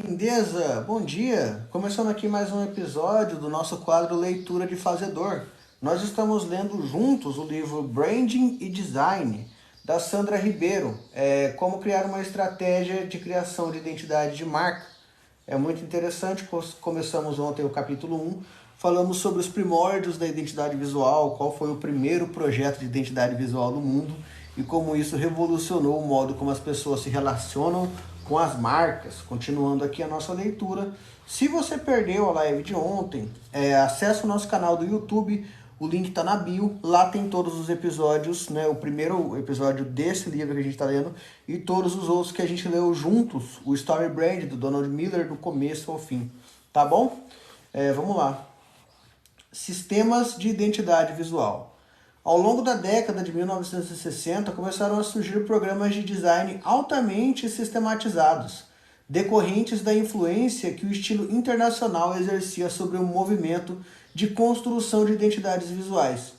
Lindeza, bom dia! Começando aqui mais um episódio do nosso quadro Leitura de Fazedor. Nós estamos lendo juntos o livro Branding e Design, da Sandra Ribeiro, como criar uma estratégia de criação de identidade de marca. É muito interessante, começamos ontem o capítulo 1, falamos sobre os primórdios da identidade visual, qual foi o primeiro projeto de identidade visual do mundo e como isso revolucionou o modo como as pessoas se relacionam com as marcas. Continuando aqui a nossa leitura. Se você perdeu a live de ontem, acesse o nosso canal do YouTube, o link está na bio, lá tem todos os episódios, né? O primeiro episódio desse livro que a gente está lendo e todos os outros que a gente leu juntos, o Story Brand do Donald Miller, do começo ao fim, tá bom? Vamos lá. Sistemas de identidade visual. Ao longo da década de 1960, começaram a surgir programas de design altamente sistematizados, decorrentes da influência que o estilo internacional exercia sobre o movimento de construção de identidades visuais.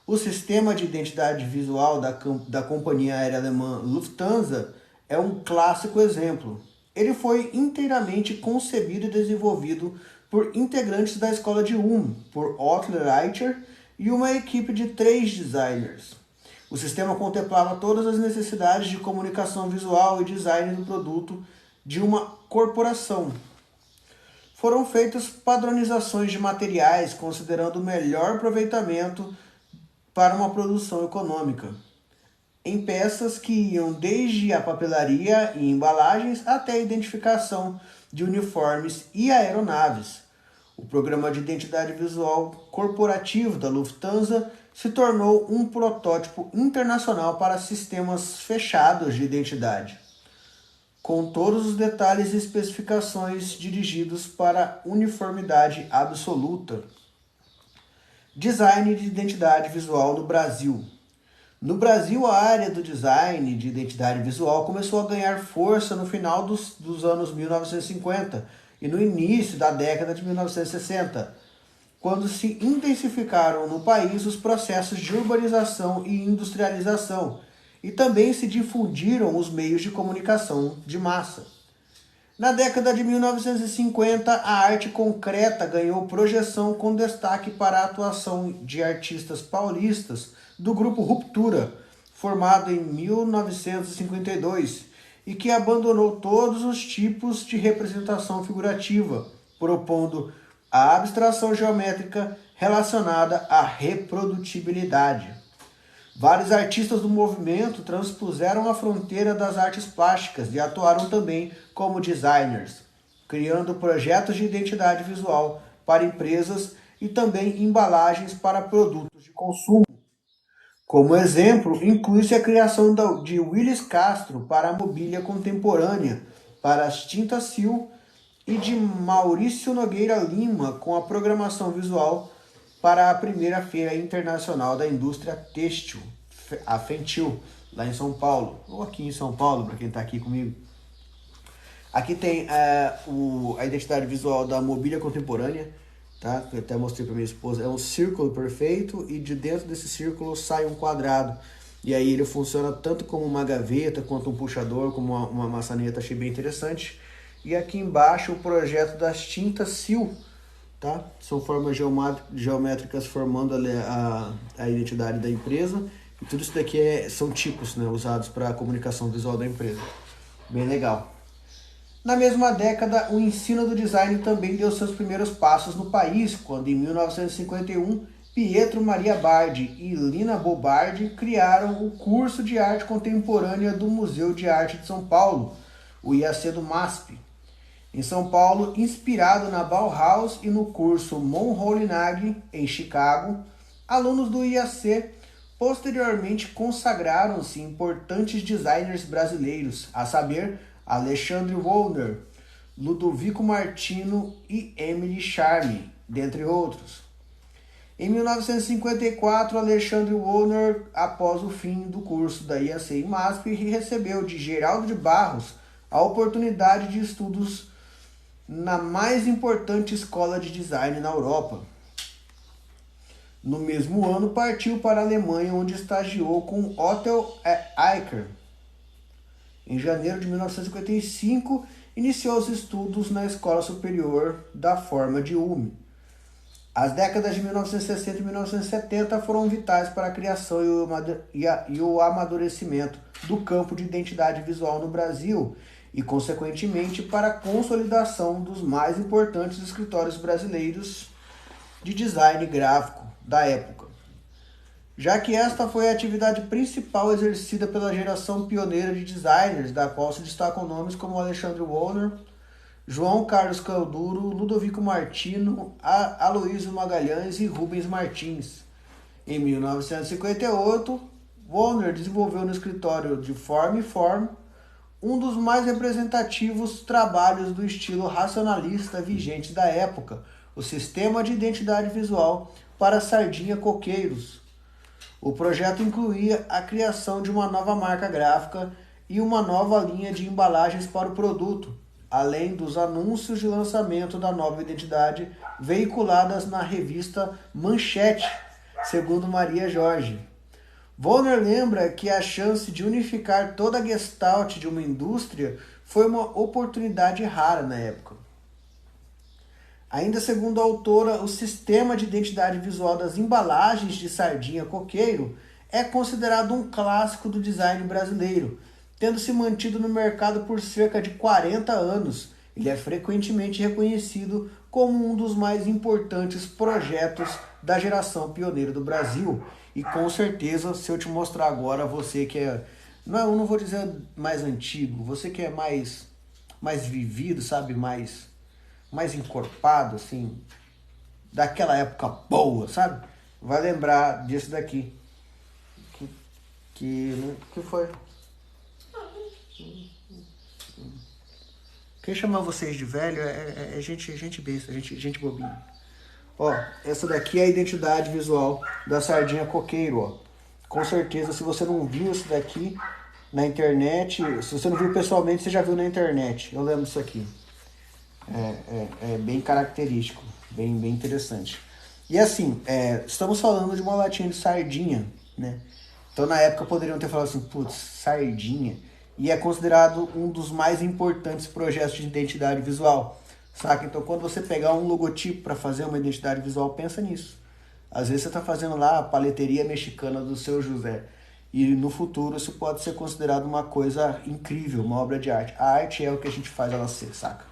O sistema de identidade visual da companhia aérea alemã Lufthansa é um clássico exemplo. Ele foi inteiramente concebido e desenvolvido por integrantes da escola de Ulm, por Otto Reicher e uma equipe de 3 designers. O sistema contemplava todas as necessidades de comunicação visual e design do produto de uma corporação. Foram feitas padronizações de materiais, considerando o melhor aproveitamento para uma produção econômica, em peças que iam desde a papelaria e embalagens até a identificação de uniformes e aeronaves. O programa de identidade visual corporativo da Lufthansa se tornou um protótipo internacional para sistemas fechados de identidade, com todos os detalhes e especificações dirigidos para uniformidade absoluta. Design de identidade visual no Brasil. No Brasil, a área do design de identidade visual começou a ganhar força no final dos anos 1950 e no início da década de 1960, quando se intensificaram no país os processos de urbanização e industrialização e também se difundiram os meios de comunicação de massa. Na década de 1950, a arte concreta ganhou projeção com destaque para a atuação de artistas paulistas do grupo Ruptura, formado em 1952, e que abandonou todos os tipos de representação figurativa, propondo a abstração geométrica relacionada à reprodutibilidade. Vários artistas do movimento transpuseram a fronteira das artes plásticas e atuaram também como designers, criando projetos de identidade visual para empresas e também embalagens para produtos de consumo. Como exemplo, inclui-se a criação de Willis Castro para a mobília contemporânea, para as tintas Sil, e de Maurício Nogueira Lima com a programação visual para a primeira Feira Internacional da Indústria Têxtil, a Fentil, lá em São Paulo, ou aqui em São Paulo, para quem está aqui comigo. Aqui tem a identidade visual da mobília contemporânea, tá? Eu até mostrei para minha esposa. É um círculo perfeito e de dentro desse círculo sai um quadrado. E aí ele funciona tanto como uma gaveta, quanto um puxador, como uma maçaneta. Achei bem interessante. E aqui embaixo o projeto das tintas Sil, tá? São formas geométricas formando a identidade da empresa. E tudo isso daqui são tipos, né, usados para a comunicação visual da empresa. Bem legal. Na mesma década, o ensino do design também deu seus primeiros passos no país, quando em 1951, Pietro Maria Bardi e Lina Bobardi criaram o curso de arte contemporânea do Museu de Arte de São Paulo, o IAC do MASP. Em São Paulo, inspirado na Bauhaus e no curso Monroe-Nagy, em Chicago, alunos do IAC posteriormente consagraram-se importantes designers brasileiros, a saber, Alexandre Wöhner, Ludovico Martino e Emily Charme, dentre outros. Em 1954, Alexandre Wöhner, após o fim do curso da IAC e MASP, recebeu de Geraldo de Barros a oportunidade de estudos na mais importante escola de design na Europa. No mesmo ano, partiu para a Alemanha, onde estagiou com Otto Eicher. Em janeiro de 1955, iniciou os estudos na Escola Superior da Forma de Ulm. As décadas de 1960 e 1970 foram vitais para a criação e o amadurecimento do campo de identidade visual no Brasil e, consequentemente, para a consolidação dos mais importantes escritórios brasileiros de design gráfico da época, já que esta foi a atividade principal exercida pela geração pioneira de designers, da qual se destacam nomes como Alexandre Wallner, João Carlos Calduro, Ludovico Martino, Aloísio Magalhães e Rubens Martins. Em 1958, Wallner desenvolveu no escritório de Form e Form um dos mais representativos trabalhos do estilo racionalista vigente da época, o Sistema de Identidade Visual para Sardinha Coqueiros. O projeto incluía a criação de uma nova marca gráfica e uma nova linha de embalagens para o produto, além dos anúncios de lançamento da nova identidade veiculadas na revista Manchete, segundo Maria Jorge. Wallner lembra que a chance de unificar toda a gestalt de uma indústria foi uma oportunidade rara na época. Ainda segundo a autora, o sistema de identidade visual das embalagens de sardinha coqueiro é considerado um clássico do design brasileiro, tendo se mantido no mercado por cerca de 40 anos. Ele é frequentemente reconhecido como um dos mais importantes projetos da geração pioneira do Brasil. E com certeza, se eu te mostrar agora, você que é, eu não vou dizer mais antigo, você que é mais vivido, sabe, mais encorpado, assim, daquela época boa, sabe? Vai lembrar disso daqui. Que foi? Quem chamar vocês de velho é gente besta, gente bobinha. Ó, essa daqui é a identidade visual da sardinha coqueiro, ó. Com certeza, se você não viu isso daqui na internet, se você não viu pessoalmente, você já viu na internet. Eu lembro disso aqui. É bem característico, bem interessante. E assim, estamos falando de uma latinha de sardinha, né? Então na época poderiam ter falado assim, putz, sardinha. E é considerado um dos mais importantes projetos de identidade visual, saca? Então quando você pegar um logotipo para fazer uma identidade visual, pensa nisso. Às vezes você está fazendo lá a paleteria mexicana do seu José. E no futuro isso pode ser considerado uma coisa incrível, uma obra de arte. A arte é o que a gente faz ela ser, saca?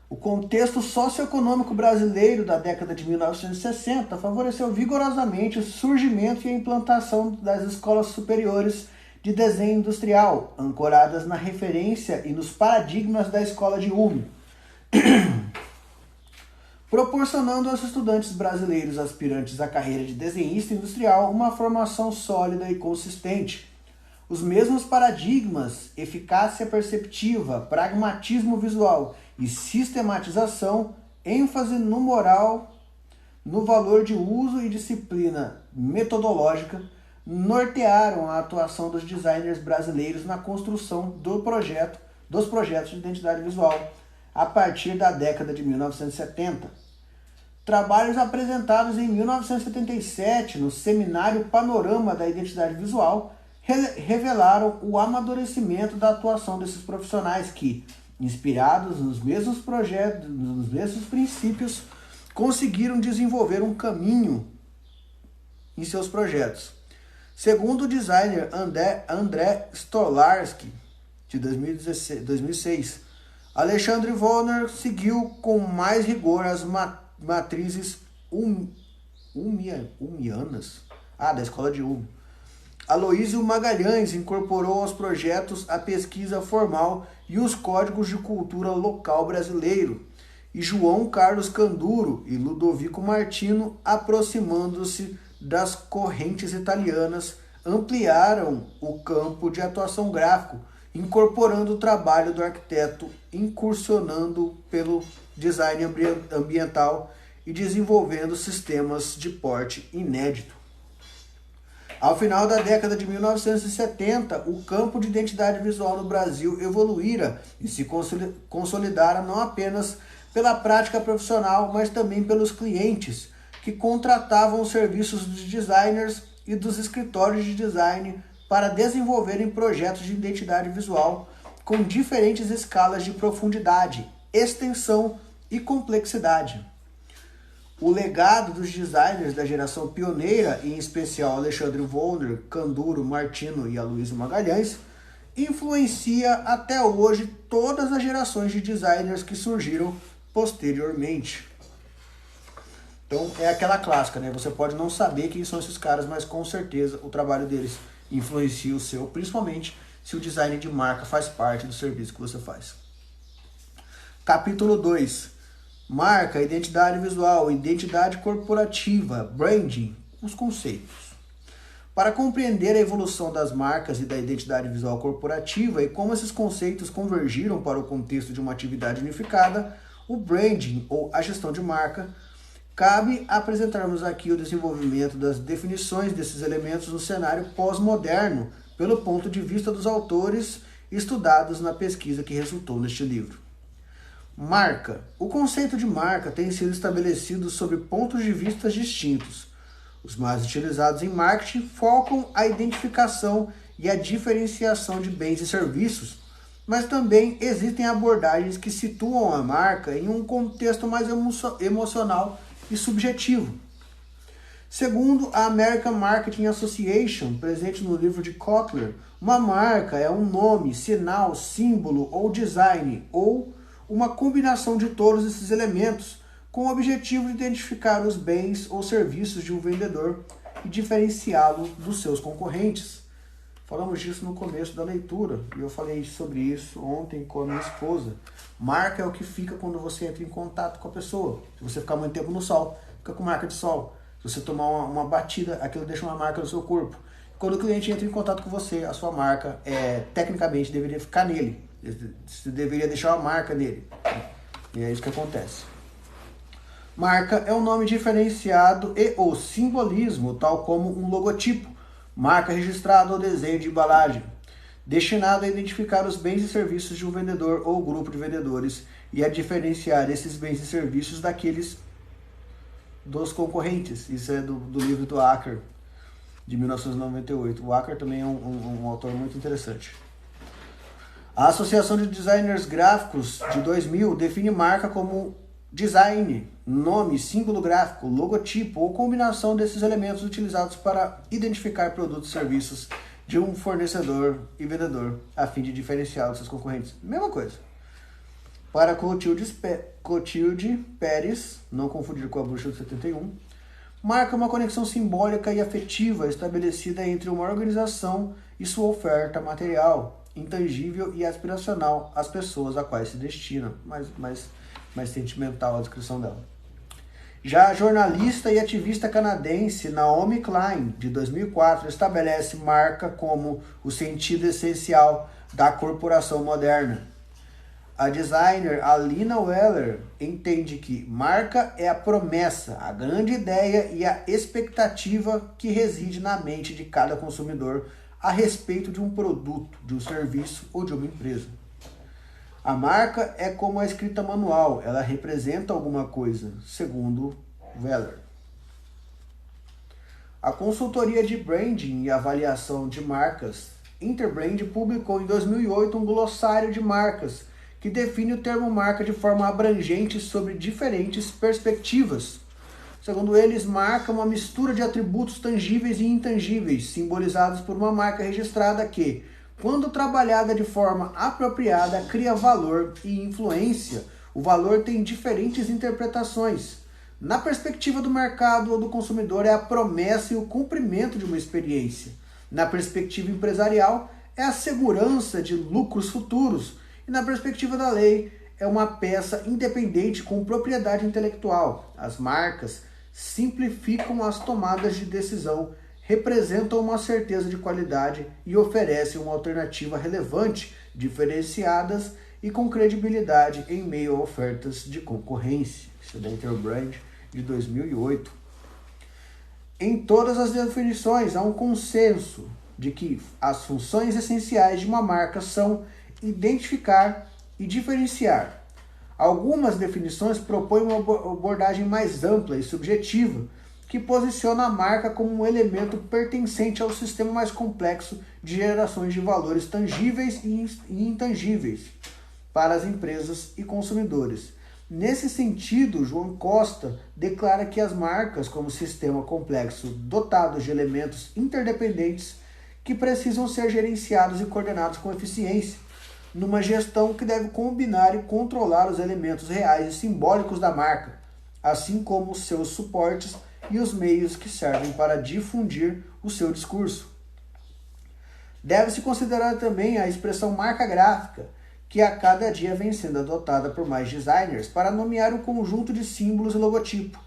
O contexto socioeconômico brasileiro da década de 1960 favoreceu vigorosamente o surgimento e a implantação das escolas superiores de desenho industrial, ancoradas na referência e nos paradigmas da escola de Ulm, proporcionando aos estudantes brasileiros aspirantes à carreira de desenhista industrial uma formação sólida e consistente. Os mesmos paradigmas, eficácia perceptiva, pragmatismo visual e sistematização, ênfase no moral, no valor de uso e disciplina metodológica, nortearam a atuação dos designers brasileiros na construção dos projetos de identidade visual a partir da década de 1970. Trabalhos apresentados em 1977 no Seminário Panorama da Identidade Visual revelaram o amadurecimento da atuação desses profissionais que, inspirados nos mesmos projetos, nos mesmos princípios, conseguiram desenvolver um caminho em seus projetos. Segundo o designer André Stolarski, de 2006, Alexandre Wallner seguiu com mais rigor as matrizes ulmianas da escola de Ulm. Aloísio Magalhães incorporou aos projetos a pesquisa formal e os códigos de cultura local brasileiro, e João Carlos Canduro e Ludovico Martino, aproximando-se das correntes italianas, ampliaram o campo de atuação gráfico, incorporando o trabalho do arquiteto, incursionando pelo design ambiental e desenvolvendo sistemas de porte inédito. Ao final da década de 1970, o campo de identidade visual no Brasil evoluíra e se consolidara não apenas pela prática profissional, mas também pelos clientes, que contratavam os serviços dos designers e dos escritórios de design para desenvolverem projetos de identidade visual com diferentes escalas de profundidade, extensão e complexidade. O legado dos designers da geração pioneira, em especial Alexandre Wollner, Canduro, Martino e Aloysio Magalhães, influencia até hoje todas as gerações de designers que surgiram posteriormente. Então é aquela clássica, né? Você pode não saber quem são esses caras, mas com certeza o trabalho deles influencia o seu, principalmente se o design de marca faz parte do serviço que você faz. Capítulo 2. Marca, identidade visual, identidade corporativa, branding, os conceitos. Para compreender a evolução das marcas e da identidade visual corporativa e como esses conceitos convergiram para o contexto de uma atividade unificada, o branding ou a gestão de marca, cabe apresentarmos aqui o desenvolvimento das definições desses elementos no cenário pós-moderno, pelo ponto de vista dos autores estudados na pesquisa que resultou neste livro. Marca. O conceito de marca tem sido estabelecido sob pontos de vista distintos. Os mais utilizados em marketing focam a identificação e a diferenciação de bens e serviços, mas também existem abordagens que situam a marca em um contexto mais emocional e subjetivo. Segundo a American Marketing Association, presente no livro de Kotler, uma marca é um nome, sinal, símbolo ou design, ou uma combinação de todos esses elementos, com o objetivo de identificar os bens ou serviços de um vendedor e diferenciá-lo dos seus concorrentes. Falamos disso no começo da leitura, e eu falei sobre isso ontem com a minha esposa. Marca é o que fica quando você entra em contato com a pessoa. Se você ficar muito tempo no sol, fica com marca de sol. Se você tomar uma batida, aquilo deixa uma marca no seu corpo. Quando o cliente entra em contato com você, a sua marca, tecnicamente, deveria ficar nele. Você deveria deixar uma marca nele. E é isso que acontece. Marca é um nome diferenciado e ou simbolismo, tal como um logotipo, marca registrada ou desenho de embalagem, destinado a identificar os bens e serviços de um vendedor ou grupo de vendedores e a diferenciar esses bens e serviços daqueles dos concorrentes. Isso é do livro do Acker, de 1998. O Acker também é um autor muito interessante. A Associação de Designers Gráficos de 2000 define marca como design, nome, símbolo gráfico, logotipo ou combinação desses elementos utilizados para identificar produtos e serviços de um fornecedor e vendedor, a fim de diferenciar dos seus concorrentes. Mesma coisa. Para Clotilde Pérez, não confundir com a Bruxa de 71, marca uma conexão simbólica e afetiva estabelecida entre uma organização e sua oferta material, intangível e aspiracional às pessoas a quais se destina, mais sentimental a descrição dela. Já a jornalista e ativista canadense Naomi Klein, de 2004, estabelece marca como o sentido essencial da corporação moderna. A designer Alina Weller entende que marca é a promessa, a grande ideia e a expectativa que reside na mente de cada consumidor a respeito de um produto, de um serviço ou de uma empresa. A marca é como a escrita manual, ela representa alguma coisa, segundo Weller. A consultoria de branding e avaliação de marcas, Interbrand, publicou em 2008 um glossário de marcas que define o termo marca de forma abrangente sobre diferentes perspectivas. Segundo eles, marca é uma mistura de atributos tangíveis e intangíveis, simbolizados por uma marca registrada que, quando trabalhada de forma apropriada, cria valor e influência. O valor tem diferentes interpretações. Na perspectiva do mercado ou do consumidor, é a promessa e o cumprimento de uma experiência. Na perspectiva empresarial, é a segurança de lucros futuros. E na perspectiva da lei, é uma peça independente com propriedade intelectual. As marcas simplificam as tomadas de decisão, representam uma certeza de qualidade e oferecem uma alternativa relevante, diferenciadas e com credibilidade em meio a ofertas de concorrência. Isso é da Interbrand de 2008. Em todas as definições, há um consenso de que as funções essenciais de uma marca são identificar e diferenciar. Algumas definições propõem uma abordagem mais ampla e subjetiva, que posiciona a marca como um elemento pertencente ao sistema mais complexo de gerações de valores tangíveis e intangíveis para as empresas e consumidores. Nesse sentido, João Costa declara que as marcas, como sistema complexo dotado de elementos interdependentes que precisam ser gerenciados e coordenados com eficiência, numa gestão que deve combinar e controlar os elementos reais e simbólicos da marca, assim como os seus suportes e os meios que servem para difundir o seu discurso. Deve-se considerar também a expressão marca gráfica, que a cada dia vem sendo adotada por mais designers para nomear um conjunto de símbolos e logotipo,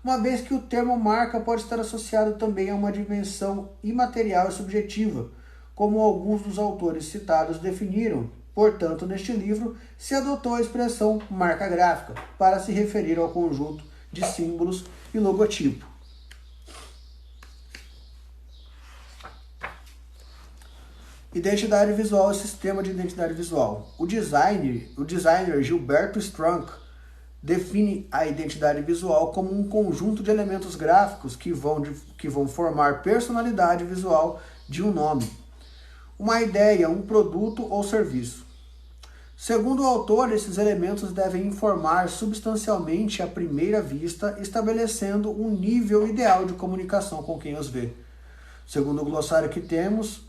uma vez que o termo marca pode estar associado também a uma dimensão imaterial e subjetiva, como alguns dos autores citados definiram. Portanto, neste livro, se adotou a expressão marca gráfica para se referir ao conjunto de símbolos e logotipo. Identidade visual e sistema de identidade visual. O designer Gilberto Strunk define a identidade visual como um conjunto de elementos gráficos que vão formar personalidade visual de um nome, uma ideia, um produto ou serviço. Segundo o autor, esses elementos devem informar substancialmente à primeira vista, estabelecendo um nível ideal de comunicação com quem os vê. Segundo o glossário que temos,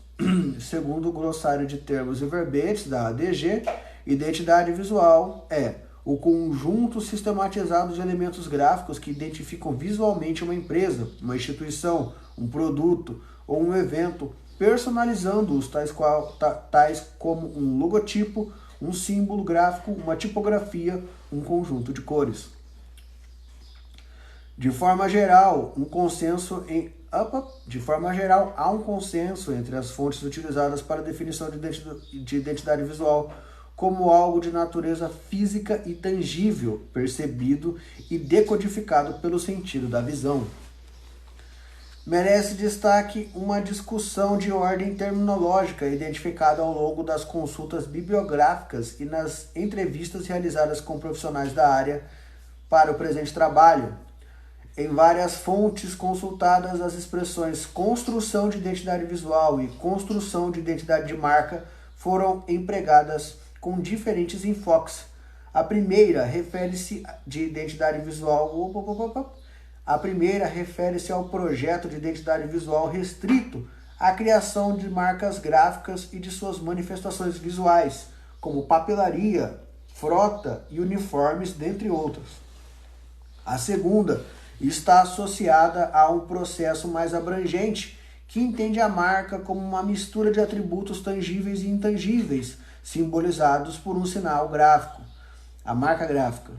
segundo o glossário de termos e verbetes da ADG, identidade visual é o conjunto sistematizado de elementos gráficos que identificam visualmente uma empresa, uma instituição, um produto ou um evento, personalizando-os tais como um logotipo, um símbolo gráfico, uma tipografia, um conjunto de cores. De forma geral, há um consenso entre as fontes utilizadas para a definição de identidade visual como algo de natureza física e tangível, percebido e decodificado pelo sentido da visão. Merece destaque uma discussão de ordem terminológica identificada ao longo das consultas bibliográficas e nas entrevistas realizadas com profissionais da área para o presente trabalho. Em várias fontes consultadas, as expressões construção de identidade visual e construção de identidade de marca foram empregadas com diferentes enfoques. A primeira refere-se ao projeto de identidade visual restrito à criação de marcas gráficas e de suas manifestações visuais, como papelaria, frota e uniformes, dentre outros. A segunda está associada a um processo mais abrangente, que entende a marca como uma mistura de atributos tangíveis e intangíveis, simbolizados por um sinal gráfico, a marca gráfica.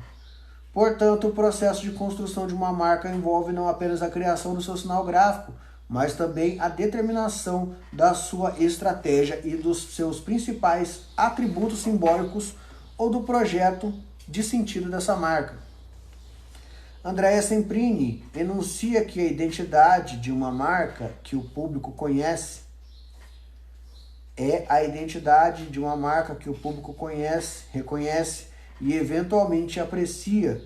Portanto, o processo de construção de uma marca envolve não apenas a criação do seu sinal gráfico, mas também a determinação da sua estratégia e dos seus principais atributos simbólicos ou do projeto de sentido dessa marca. Andrea Semprini enuncia que a identidade de uma marca que o público conhece é a identidade de uma marca que o público conhece, reconhece e eventualmente aprecia.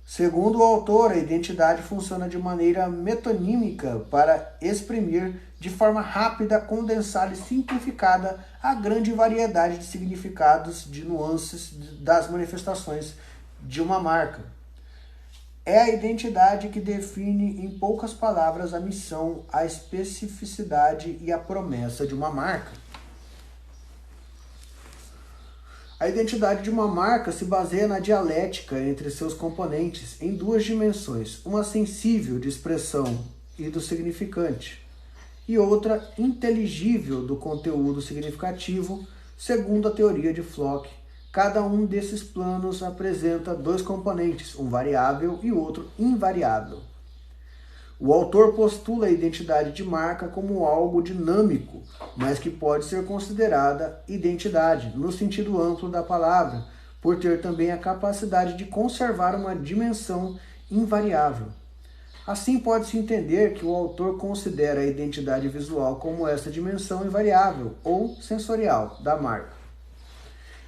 Segundo o autor, a identidade funciona de maneira metonímica para exprimir de forma rápida, condensada e simplificada a grande variedade de significados, de nuances das manifestações de uma marca. É a identidade que define, em poucas palavras, a missão, a especificidade e a promessa de uma marca. A identidade de uma marca se baseia na dialética entre seus componentes em duas dimensões, uma sensível de expressão e do significante, e outra inteligível do conteúdo significativo, segundo a teoria de Flock. Cada um desses planos apresenta dois componentes, um variável e outro invariável. O autor postula a identidade de marca como algo dinâmico, mas que pode ser considerada identidade, no sentido amplo da palavra, por ter também a capacidade de conservar uma dimensão invariável. Assim, pode-se entender que o autor considera a identidade visual como essa dimensão invariável ou sensorial da marca.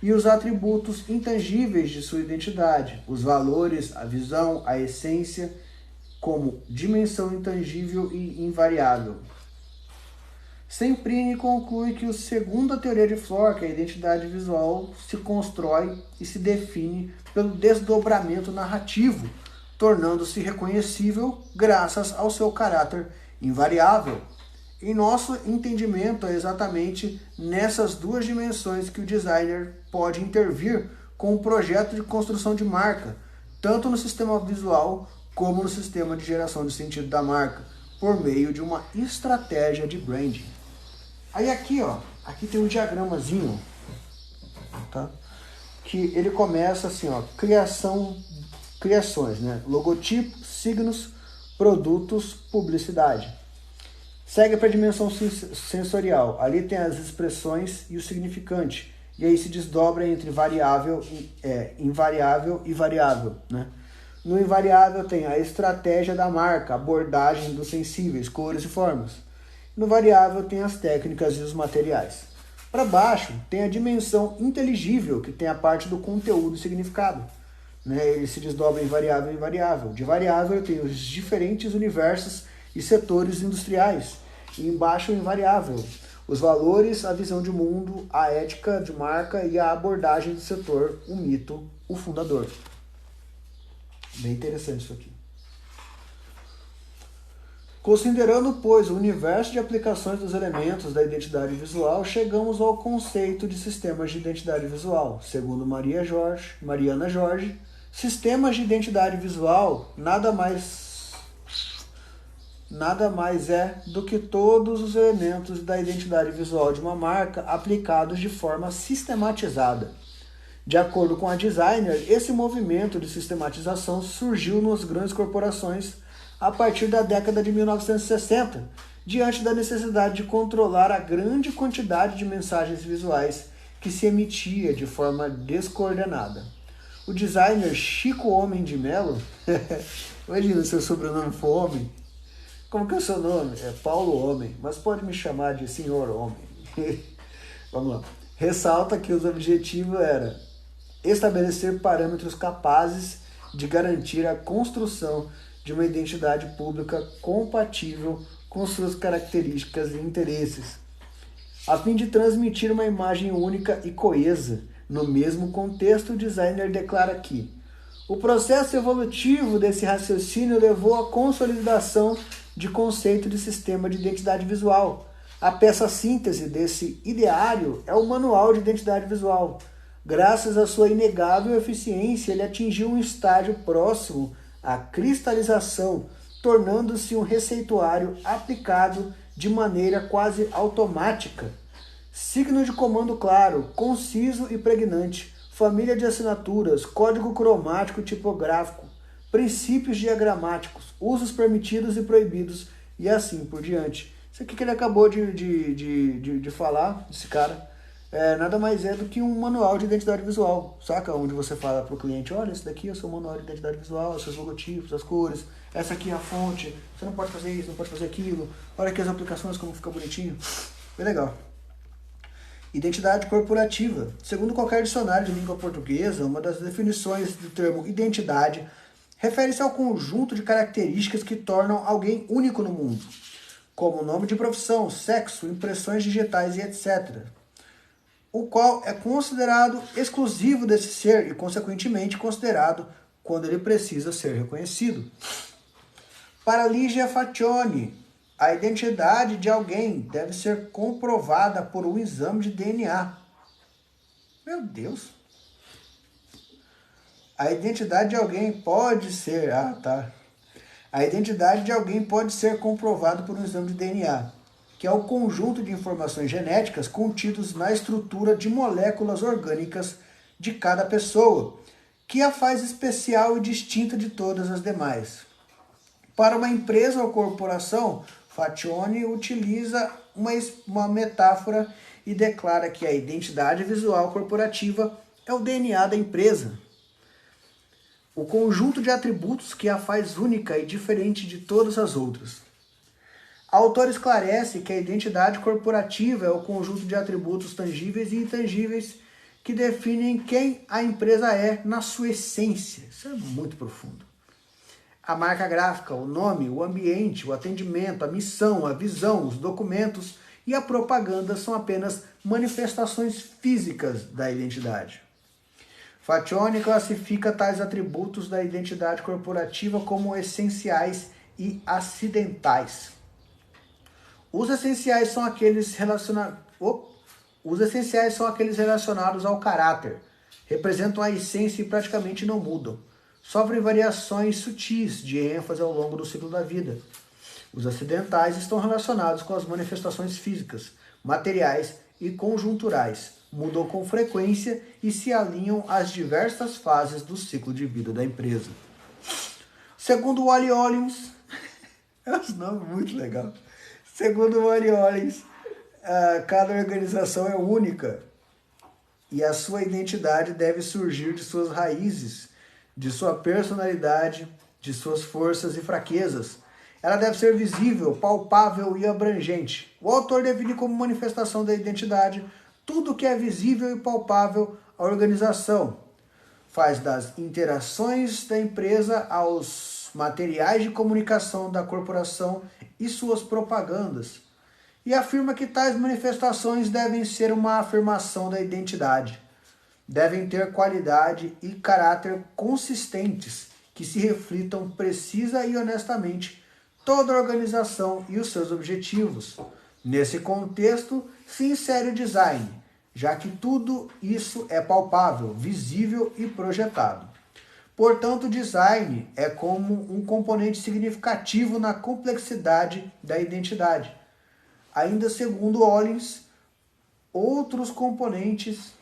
E os atributos intangíveis de sua identidade, os valores, a visão, a essência como dimensão intangível e invariável. Semprini conclui que, segundo a teoria de Flohr, que a identidade visual se constrói e se define pelo desdobramento narrativo, tornando-se reconhecível graças ao seu caráter invariável. Em nosso entendimento, é exatamente nessas duas dimensões que o designer pode intervir com o projeto de construção de marca, tanto no sistema visual como no sistema de geração de sentido da marca, por meio de uma estratégia de branding. Aí aqui, ó, aqui tem um diagramazinho, tá? Que ele começa assim, ó, criações, né? Logotipo, signos, produtos, publicidade. Segue para a dimensão sensorial. Ali tem as expressões e o significante. E aí se desdobra entre invariável e variável, né? No invariável tem a estratégia da marca, abordagem dos sensíveis, cores e formas. No variável tem as técnicas e os materiais. Para baixo tem a dimensão inteligível, que tem a parte do conteúdo e significado. Né? Ele se desdobra em variável e invariável. De variável tem os diferentes universos e setores industriais. E embaixo o invariável. Os valores, a visão de mundo, a ética de marca e a abordagem do setor, o mito, o fundador. Bem interessante isso aqui. Considerando, pois, o universo de aplicações dos elementos da identidade visual, chegamos ao conceito de sistemas de identidade visual. Segundo Mariana Jorge, sistemas de identidade visual nada mais é do que todos os elementos da identidade visual de uma marca aplicados de forma sistematizada. De acordo com a designer, esse movimento de sistematização surgiu nas grandes corporações a partir da década de 1960, diante da necessidade de controlar a grande quantidade de mensagens visuais que se emitia de forma descoordenada. O designer Chico Homem de Mello, imagina se o sobrenome for Homem, como que é o seu nome? É Paulo Homem, mas pode me chamar de Senhor Homem. Vamos lá. Ressalta que os objetivos eram estabelecer parâmetros capazes de garantir a construção de uma identidade pública compatível com suas características e interesses, a fim de transmitir uma imagem única e coesa. No mesmo contexto, o designer declara que o processo evolutivo desse raciocínio levou à consolidação de conceito de sistema de identidade visual. A peça síntese desse ideário é o Manual de Identidade Visual. Graças à sua inegável eficiência, ele atingiu um estágio próximo à cristalização, tornando-se um receituário aplicado de maneira quase automática. Signo de comando claro, conciso e pregnante, família de assinaturas, código cromático e tipográfico, princípios diagramáticos, usos permitidos e proibidos e assim por diante. Isso aqui que ele acabou de falar, esse cara, nada mais é do que um manual de identidade visual, saca? Onde você fala para o cliente, olha, esse daqui é o seu manual de identidade visual, os seus logotipos, as cores, essa aqui é a fonte, você não pode fazer isso, não pode fazer aquilo, olha aqui as aplicações, como fica bonitinho. Bem legal. Identidade corporativa. Segundo qualquer dicionário de língua portuguesa, uma das definições do termo identidade refere-se ao conjunto de características que tornam alguém único no mundo, como nome de profissão, sexo, impressões digitais e etc., o qual é considerado exclusivo desse ser e, consequentemente, considerado quando ele precisa ser reconhecido. Para Ligia Faccioni, a identidade de alguém deve ser comprovada por um exame de DNA. Meu Deus! A identidade de alguém pode ser... A identidade de alguém pode ser comprovada por um exame de DNA, que é o conjunto de informações genéticas contidos na estrutura de moléculas orgânicas de cada pessoa, que a faz especial e distinta de todas as demais. Para uma empresa ou corporação, Faccioni utiliza uma metáfora e declara que a identidade visual corporativa é o DNA da empresa, o conjunto de atributos que a faz única e diferente de todas as outras. A autora esclarece que a identidade corporativa é o conjunto de atributos tangíveis e intangíveis que definem quem a empresa é na sua essência. Isso é muito profundo. a marca gráfica, o nome, o ambiente, o atendimento, a missão, a visão, os documentos e a propaganda são apenas manifestações físicas da identidade. Faccioni classifica tais atributos da identidade corporativa como essenciais e acidentais. Os essenciais são aqueles relacionados ao caráter, representam a essência e praticamente não mudam. Sofrem variações sutis de ênfase ao longo do ciclo da vida. Os acidentais estão relacionados com as manifestações físicas, materiais e conjunturais, mudam com frequência e se alinham às diversas fases do ciclo de vida da empresa. Segundo Wally Ollins, é um nome muito legal. Segundo Wally Ollins, cada organização é única e a sua identidade deve surgir de suas raízes, de sua personalidade, de suas forças e fraquezas. Ela deve ser visível, palpável e abrangente. O autor define como manifestação da identidade tudo que é visível e palpável à organização. Faz das interações da empresa aos materiais de comunicação da corporação e suas propagandas. E afirma que tais manifestações devem ser uma afirmação da identidade. Devem ter qualidade e caráter consistentes, que se reflitam precisa e honestamente toda a organização e os seus objetivos. Nesse contexto, se insere o design, já que tudo isso é palpável, visível e projetado. Portanto, o design é como um componente significativo na complexidade da identidade. Ainda segundo Ollins, outros componentes...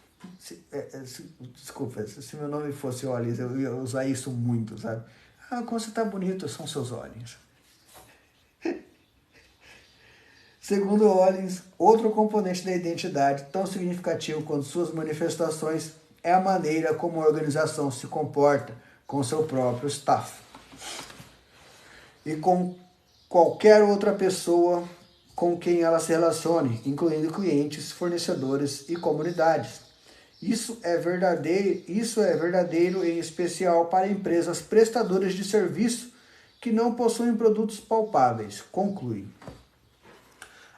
Desculpa, se meu nome fosse Ollins, eu ia usar isso muito, sabe? Como você tá bonito, são seus olhos. Segundo Ollins, outro componente da identidade, tão significativo quanto suas manifestações, é a maneira como a organização se comporta com seu próprio staff e com qualquer outra pessoa com quem ela se relacione, incluindo clientes, fornecedores e comunidades. Isso é verdadeiro em especial para empresas prestadoras de serviço que não possuem produtos palpáveis, conclui.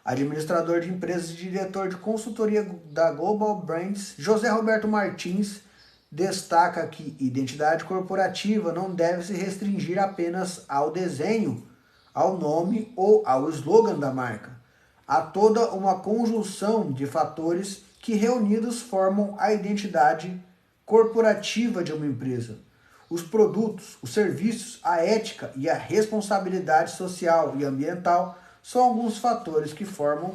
Administrador de empresas e diretor de consultoria da Global Brands, José Roberto Martins, destaca que identidade corporativa não deve se restringir apenas ao desenho, ao nome ou ao slogan da marca. Há toda uma conjunção de fatores que reunidos formam a identidade corporativa de uma empresa. Os produtos, os serviços, a ética e a responsabilidade social e ambiental são alguns fatores que formam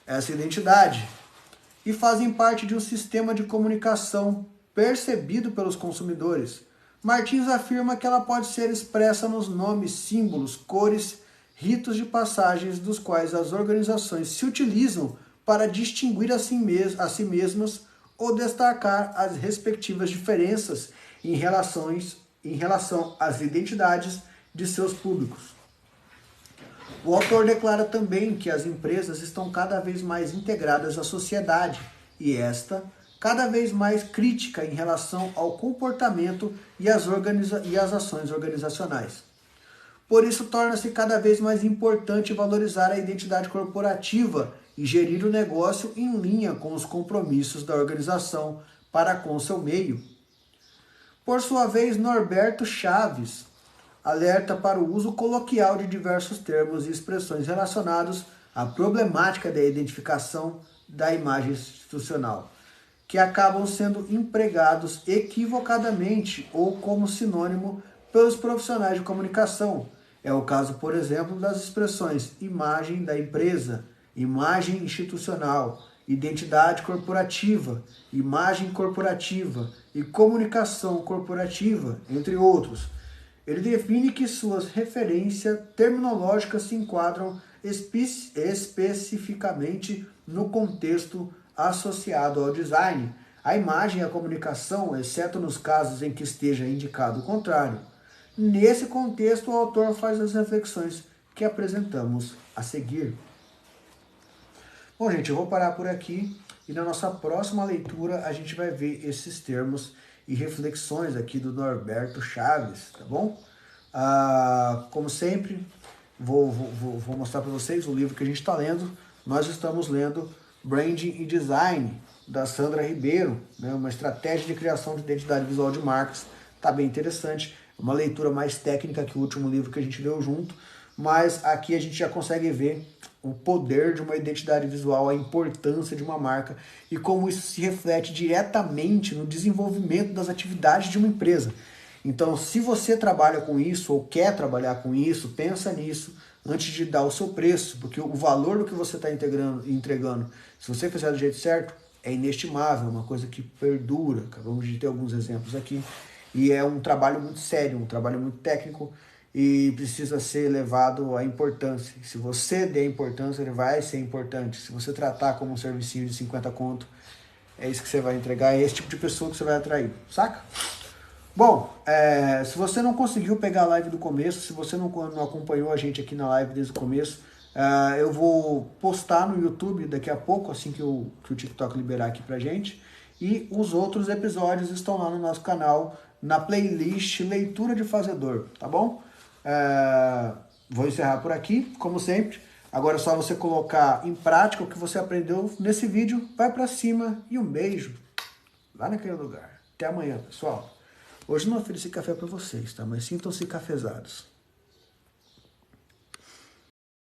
essa identidade e fazem parte de um sistema de comunicação percebido pelos consumidores. Martins afirma que ela pode ser expressa nos nomes, símbolos, cores, ritos de passagens dos quais as organizações se utilizam para distinguir a si mesmas ou destacar as respectivas diferenças em relação às identidades de seus públicos. O autor declara também que as empresas estão cada vez mais integradas à sociedade e esta cada vez mais crítica em relação ao comportamento e às ações organizacionais. Por isso, torna-se cada vez mais importante valorizar a identidade corporativa e gerir o negócio em linha com os compromissos da organização para com seu meio. Por sua vez, Norberto Chaves alerta para o uso coloquial de diversos termos e expressões relacionados à problemática da identificação da imagem institucional, que acabam sendo empregados equivocadamente ou como sinônimo pelos profissionais de comunicação. É o caso, por exemplo, das expressões imagem da empresa, imagem institucional, identidade corporativa, imagem corporativa e comunicação corporativa, entre outros. Ele define que suas referências terminológicas se enquadram especificamente no contexto associado ao design, a imagem e a comunicação, exceto nos casos em que esteja indicado o contrário. Nesse contexto, o autor faz as reflexões que apresentamos a seguir. Bom, gente, eu vou parar por aqui e na nossa próxima leitura a gente vai ver esses termos e reflexões aqui do Norberto Chaves, tá bom? Como sempre, vou mostrar para vocês o livro que a gente está lendo. Nós estamos lendo Branding e Design, da Sandra Ribeiro, né? Uma estratégia de criação de identidade visual de marcas. Tá bem interessante, uma leitura mais técnica que o último livro que a gente leu junto, mas aqui a gente já consegue ver o poder de uma identidade visual, a importância de uma marca e como isso se reflete diretamente no desenvolvimento das atividades de uma empresa. Então, se você trabalha com isso ou quer trabalhar com isso, pensa nisso antes de dar o seu preço, porque o valor do que você está entregando, se você fizer do jeito certo, é inestimável, é uma coisa que perdura. Acabamos de ter alguns exemplos aqui. E é um trabalho muito sério, um trabalho muito técnico e precisa ser levado à importância. Se você der importância, ele vai ser importante. Se você tratar como um servicinho de 50 conto, é isso que você vai entregar, é esse tipo de pessoa que você vai atrair, saca? Bom, se você não conseguiu pegar a live do começo, se você não acompanhou a gente aqui na live desde o começo, eu vou postar no YouTube daqui a pouco, assim que o TikTok liberar aqui pra gente. E os outros episódios estão lá no nosso canal, na playlist Leitura de Fazedor, tá bom? Vou encerrar por aqui, como sempre. Agora é só você colocar em prática o que você aprendeu nesse vídeo. Vai pra cima e um beijo lá naquele lugar. Até amanhã, pessoal. Hoje não ofereci café para vocês, tá? Mas sintam-se cafezados.